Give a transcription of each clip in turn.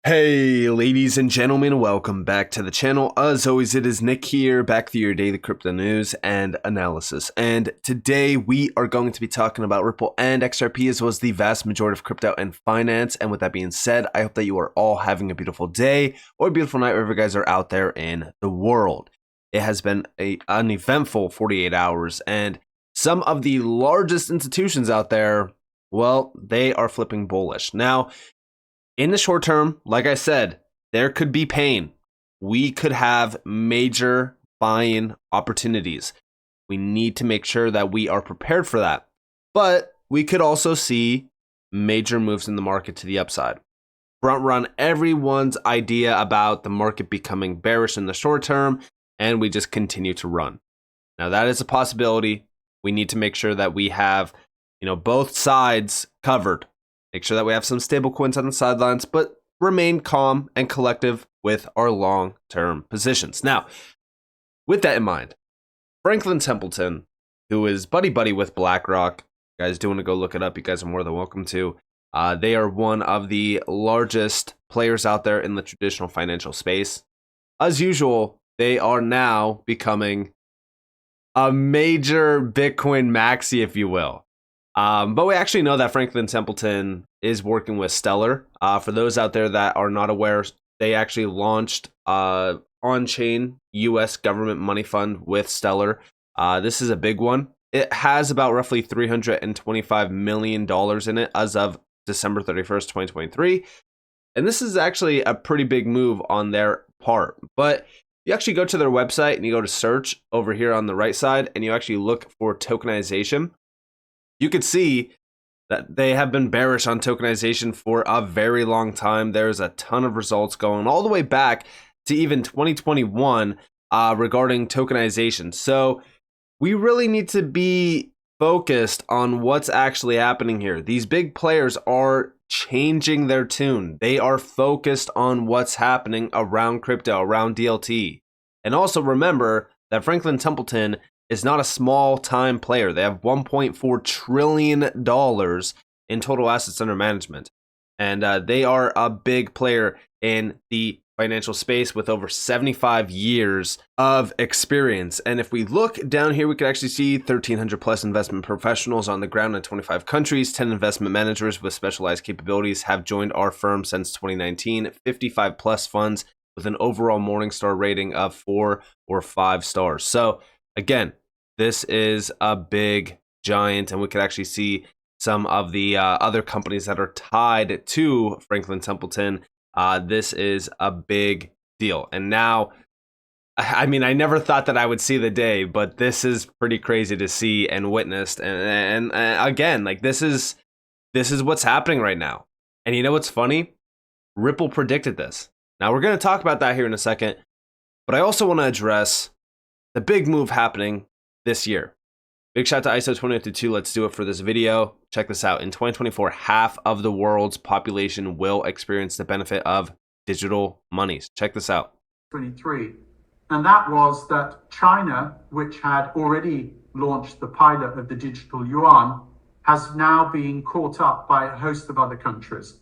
Hey ladies and gentlemen, welcome back to the channel. As always, it is Nick here, back with your daily crypto news and analysis. And today we are going to be talking about Ripple and XRP, as well as the vast majority of crypto and finance. And with that being said, I hope that you are all having a beautiful day or a beautiful night wherever you guys are out there in the world. It has been an eventful 48 hours, and some of the largest institutions out there, well, they are flipping bullish. Now, in the short term, like I said, there could be pain. We could have major buying opportunities. We need to make sure that we are prepared for that. But we could also see major moves in the market to the upside. Front run everyone's idea about the market becoming bearish in the short term, and we just continue to run. Now, that is a possibility. We need to make sure that we have, both sides covered. Make sure that we have some stable coins on the sidelines, but remain calm and collective with our long-term positions. Now, with that in mind, Franklin Templeton, who is buddy-buddy with BlackRock, you guys do want to go look it up, you guys are more than welcome to. They are one of the largest players out there in the traditional financial space. As usual, they are now becoming a major Bitcoin maxi, if you will. But we actually know that Franklin Templeton is working with Stellar. For those out there that are not aware, they actually launched on-chain US government money fund with Stellar. This is a big one. It has about roughly $325 million in it as of December 31st, 2023. And this is actually a pretty big move on their part. But you actually go to their website and you go to search over here on the right side, and you actually look for tokenization. You could see that they have been bearish on tokenization for a very long time. There's a ton of results going all the way back to even 2021 regarding tokenization. So we really need to be focused on what's actually happening here. These big players are changing their tune. They are focused on what's happening around crypto, around DLT. And also remember that Franklin Templeton is not a small time player. They have $1.4 trillion in total assets under management. And they are a big player in the financial space with over 75 years of experience. And if we look down here, we can actually see 1,300 plus investment professionals on the ground in 25 countries. 10 investment managers with specialized capabilities have joined our firm since 2019. 55 plus funds with an overall Morningstar rating of 4 or 5 stars. So again, this is a big giant, and we could actually see some of the other companies that are tied to Franklin Templeton. This is a big deal. And now, I mean, I never thought that I would see the day, but this is pretty crazy to see and witnessed. And again, like this is what's happening right now. And you know what's funny? Ripple predicted this. Now we're going to talk about that here in a second, but I also want to address the big move happening this year. Big shout out to ISO 2052. Let's do it for this video. Check this out. In 2024, half of the world's population will experience the benefit of digital monies. Check this out. 23. And that was that China, which had already launched the pilot of the digital yuan, has now been caught up by a host of other countries.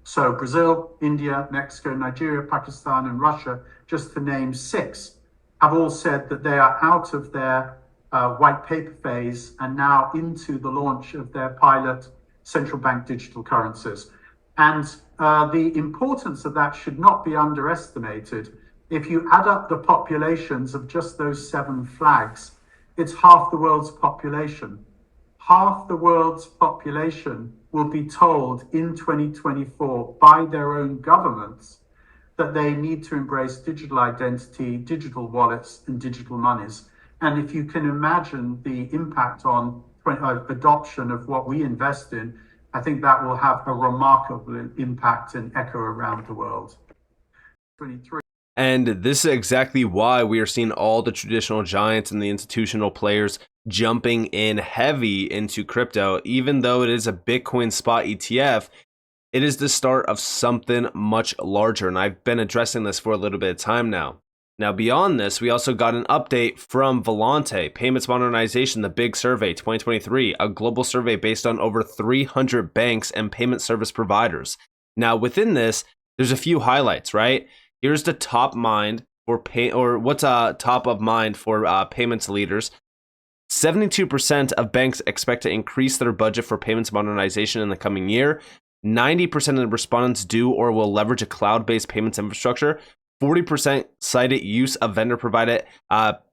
So Brazil, India, Mexico, Nigeria, Pakistan, and Russia, just to name 6, have all said that they are out of their white paper phase and now into the launch of their pilot central bank digital currencies. And the importance of that should not be underestimated. If you add up the populations of just those 7 flags, it's half the world's population. Half the world's population will be told in 2024 by their own governments that they need to embrace digital identity, digital wallets, and digital monies. And if you can imagine the impact on adoption of what we invest in, I think that will have a remarkable impact and echo around the world. 23. And this is exactly why we are seeing all the traditional giants and the institutional players jumping in heavy into crypto. Even though it is a Bitcoin spot ETF, it is the start of something much larger. And I've been addressing this for a little bit of time now. Now, beyond this, we also got an update from Volante, Payments Modernization, the big survey 2023, a global survey based on over 300 banks and payment service providers. Now, within this, there's a few highlights, right? Here's the top mind for what's top of mind for payments leaders. 72% of banks expect to increase their budget for payments modernization in the coming year. 90% of the respondents do or will leverage a cloud-based payments infrastructure. 40% cited use of vendor-provided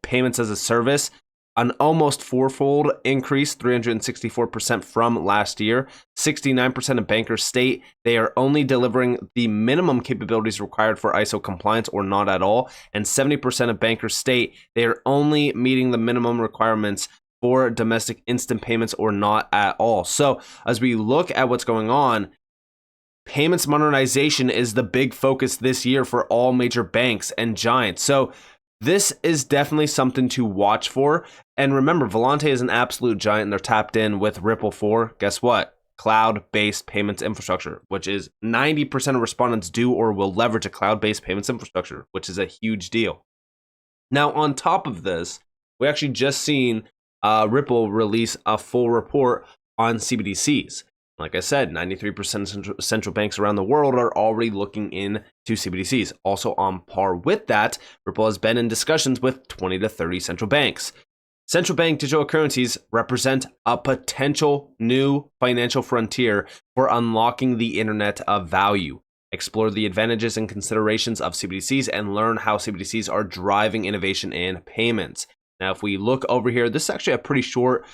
payments as a service, an almost fourfold increase, 364% from last year. 69% of bankers state they are only delivering the minimum capabilities required for ISO compliance or not at all. And 70% of bankers state they are only meeting the minimum requirements for domestic instant payments or not at all. So as we look at what's going on, payments modernization is the big focus this year for all major banks and giants. So this is definitely something to watch for. And remember, Volante is an absolute giant and they're tapped in with Ripple for, guess what? Cloud-based payments infrastructure, which is 90% of respondents do or will leverage a cloud-based payments infrastructure, which is a huge deal. Now, on top of this, we actually just seen Ripple release a full report on CBDCs. Like I said, 93% of central banks around the world are already looking into CBDCs. Also on par with that, Ripple has been in discussions with 20 to 30 central banks. Central bank digital currencies represent a potential new financial frontier for unlocking the internet of value. Explore the advantages and considerations of CBDCs and learn how CBDCs are driving innovation in payments. Now, if we look over here, this is actually a pretty short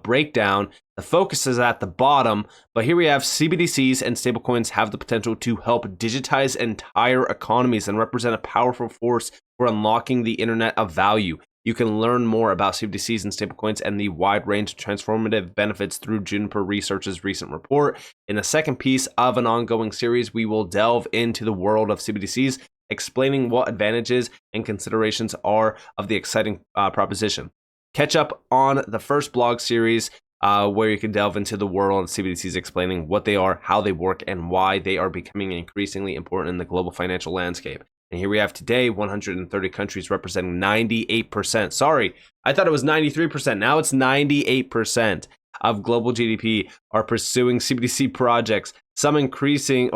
breakdown. The focus is at the bottom, but here we have CBDCs and stablecoins have the potential to help digitize entire economies and represent a powerful force for unlocking the internet of value. You can learn more about CBDCs and stablecoins and the wide range of transformative benefits through Juniper Research's recent report. In the second piece of an ongoing series, we will delve into the world of CBDCs, explaining what advantages and considerations are of the exciting proposition. Catch up on the first blog series where you can delve into the world of CBDCs, explaining what they are, how they work, and why they are becoming increasingly important in the global financial landscape. And here we have today 130 countries representing 98%. Sorry, I thought it was 93%. Now it's 98% of global GDP are pursuing CBDC projects. Some including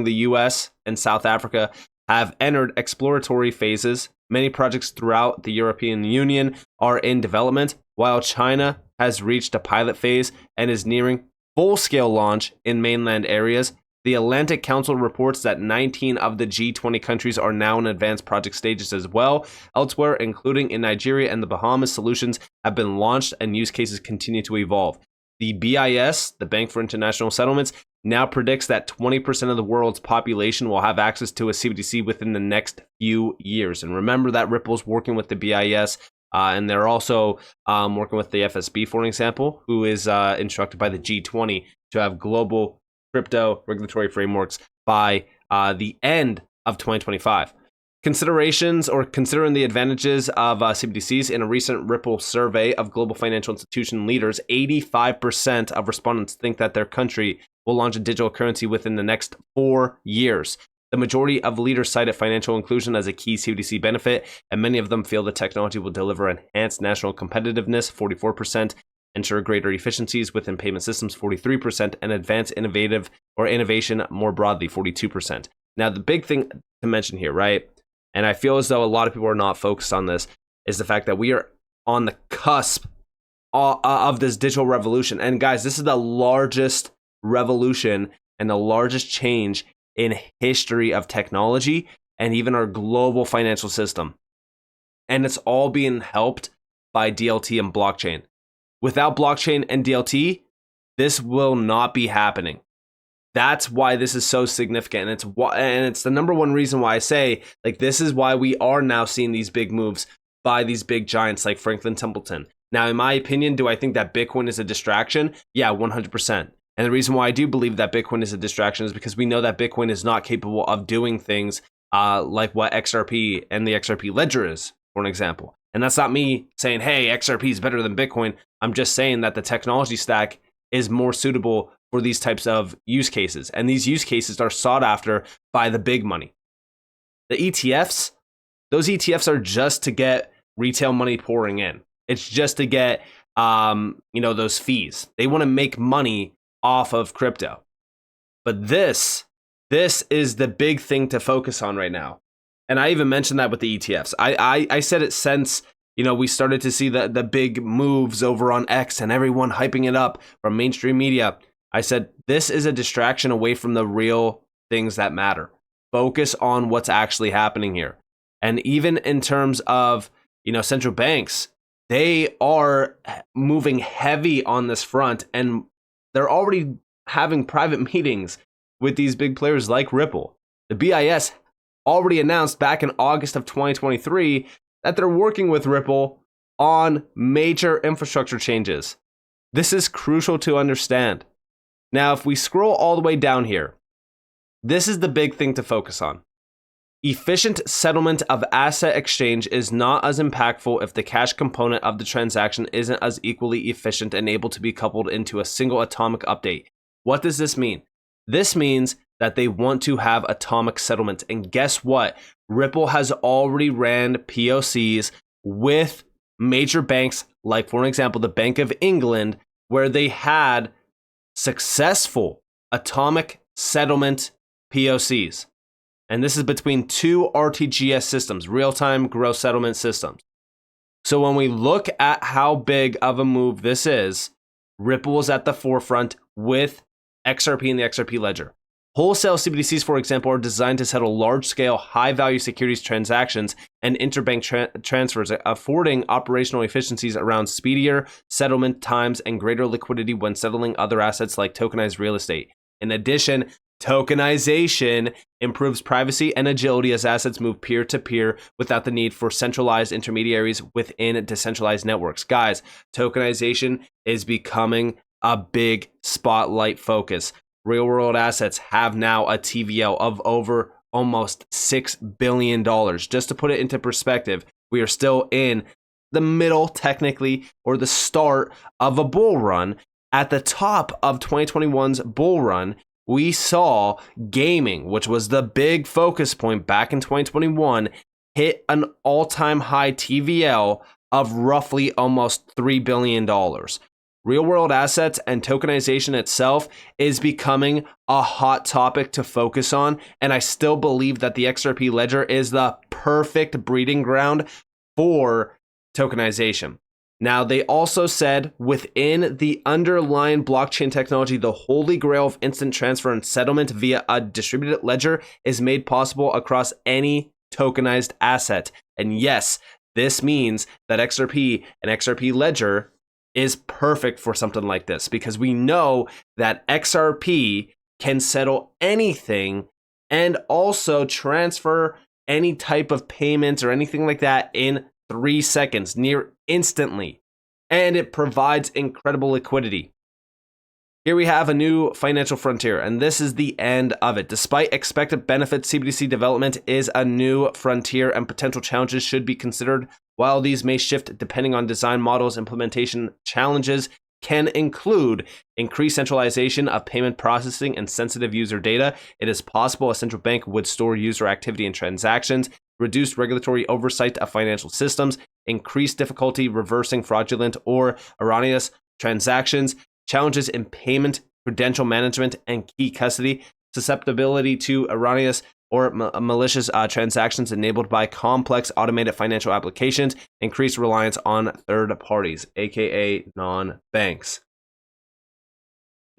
the US and South Africa, have entered exploratory phases. Many projects throughout the European Union are in development, while China has reached a pilot phase and is nearing full-scale launch in mainland areas. The Atlantic Council reports that 19 of the G20 countries are now in advanced project stages as well. Elsewhere, including in Nigeria and the Bahamas, solutions have been launched and use cases continue to evolve. The BIS, the Bank for International Settlements, now predicts that 20% of the world's population will have access to a CBDC within the next few years. And remember that Ripple's working with the BIS, and they're also working with the FSB, for example, who is instructed by the G20 to have global crypto regulatory frameworks by the end of 2025. Considerations or considering the advantages of CBDCs in a recent Ripple survey of global financial institution leaders, 85% of respondents think that their country will launch a digital currency within the next 4 years. The majority of leaders cited financial inclusion as a key CBDC benefit, and many of them feel the technology will deliver enhanced national competitiveness, 44%, ensure greater efficiencies within payment systems, 43%, and advance innovation more broadly, 42%. Now, the big thing to mention here, right? And I feel as though a lot of people are not focused on this, is the fact that we are on the cusp of this digital revolution. And guys, this is the largest revolution and the largest change in history of technology and even our global financial system. And it's all being helped by DLT and blockchain. Without blockchain and DLT, this will not be happening. That's why this is so significant. And it's the number one reason why I say, like, this is why we are now seeing these big moves by these big giants like Franklin Templeton. Now, in my opinion, do I think that Bitcoin is a distraction? Yeah, 100%. And the reason why I do believe that Bitcoin is a distraction is because we know that Bitcoin is not capable of doing things like what XRP and the XRP ledger is, for an example. And that's not me saying, hey, XRP is better than Bitcoin. I'm just saying that the technology stack is more suitable for these types of use cases. And these use cases are sought after by the big money. The ETFs, those ETFs are just to get retail money pouring in. It's just to get, those fees. They want to make money off of crypto. But this This is the big thing to focus on right now. And I even mentioned that with the ETFs. I said it since, we started to see the big moves over on X and everyone hyping it up from mainstream media. I said, this is a distraction away from the real things that matter. Focus on what's actually happening here. And even in terms of, central banks, they are moving heavy on this front, and they're already having private meetings with these big players like Ripple. The BIS already announced back in August of 2023 that they're working with Ripple on major infrastructure changes. This is crucial to understand. Now, if we scroll all the way down here, this is the big thing to focus on. Efficient settlement of asset exchange is not as impactful if the cash component of the transaction isn't as equally efficient and able to be coupled into a single atomic update. What does this mean? This means that they want to have atomic settlement. And guess what? Ripple has already ran POCs with major banks, like, for example, the Bank of England, where they had successful atomic settlement POCs. And this is between two RTGS systems, real-time gross settlement systems. So when we look at how big of a move this is, Ripple is at the forefront with XRP and the XRP ledger. Wholesale CBDCs, for example, are designed to settle large-scale, high-value securities transactions and interbank transfers, affording operational efficiencies around speedier settlement times and greater liquidity when settling other assets like tokenized real estate. In addition, tokenization improves privacy and agility as assets move peer-to-peer without the need for centralized intermediaries within decentralized networks. Guys, tokenization is becoming a big spotlight focus. Real-world assets have now a TVL of over almost $6 billion. Just to put it into perspective, we are still in the middle, technically, or the start of a bull run. At the top of 2021's bull run, we saw gaming, which was the big focus point back in 2021, hit an all-time high TVL of roughly almost $3 billion. Real-world assets and tokenization itself is becoming a hot topic to focus on, and I still believe that the XRP ledger is the perfect breeding ground for tokenization. Now, they also said within the underlying blockchain technology, the holy grail of instant transfer and settlement via a distributed ledger is made possible across any tokenized asset. And yes, this means that XRP and XRP ledger is perfect for something like this, because we know that XRP can settle anything and also transfer any type of payments or anything like that in 3 seconds, near instantly, and it provides incredible liquidity. Here we have a new financial frontier, and this is the end of it. Despite expected benefits, CBDC development is a new frontier, and potential challenges should be considered. While these may shift depending on design models, implementation challenges can include increased centralization of payment processing and sensitive user data. It is possible a central bank would store user activity and transactions, reduced regulatory oversight of financial systems, increased difficulty reversing fraudulent or erroneous transactions, challenges in payment, credential management, and key custody, susceptibility to erroneous or malicious transactions enabled by complex automated financial applications, increased reliance on third parties, aka non-banks.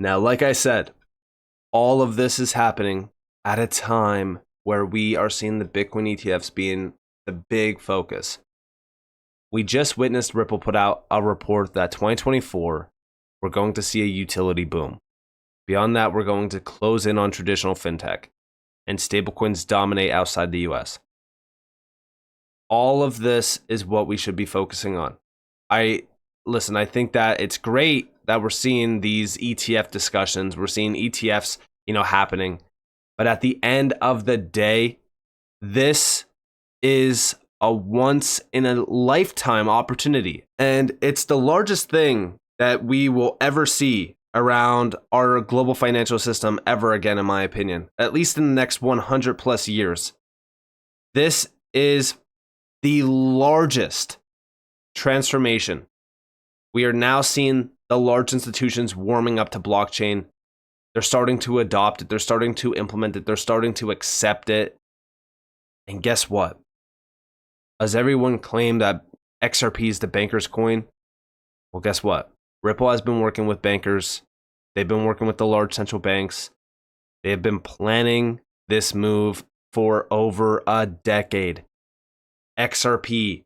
Now, like I said, all of this is happening at a time where we are seeing the Bitcoin ETFs being the big focus. We just witnessed Ripple put out a report that 2024, we're going to see a utility boom. Beyond that, we're going to close in on traditional fintech, and stablecoins dominate outside the US. All of this is what we should be focusing on. I think that it's great that we're seeing these ETF discussions. We're seeing ETFs, happening. But at the end of the day, this is a once in a lifetime opportunity. And it's the largest thing that we will ever see around our global financial system ever again, in my opinion, at least in the next 100 plus years. This is the largest transformation. We are now seeing the large institutions warming up to blockchain. They're starting to adopt it. They're starting to implement it. They're starting to accept it. And guess what? Does everyone claim that XRP is the banker's coin? Well, guess what? Ripple has been working with bankers. They've been working with the large central banks. They have been planning this move for over a decade. XRP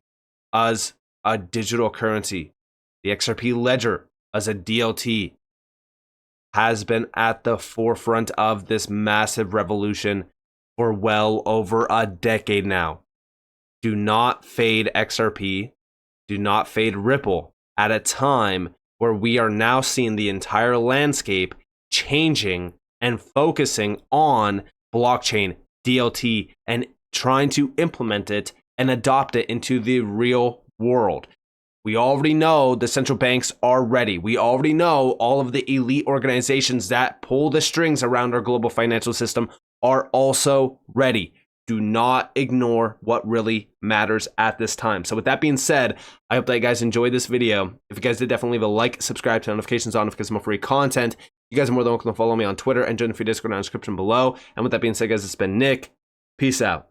as a digital currency, the XRP ledger as a DLT, has been at the forefront of this massive revolution for well over a decade now. Do not fade XRP. Do not fade Ripple at a time where we are now seeing the entire landscape changing and focusing on blockchain, DLT, and trying to implement it and adopt it into the real world. We already know the central banks are ready. We already know all of the elite organizations that pull the strings around our global financial system are also ready. Do not ignore what really matters at this time. So with that being said, I hope that you guys enjoyed this video. If you guys did, definitely leave a like, subscribe, turn notifications on to get some more free content. You guys are more than welcome to follow me on Twitter and join the free Discord in the description below. And with that being said, guys, it's been Nick. Peace out.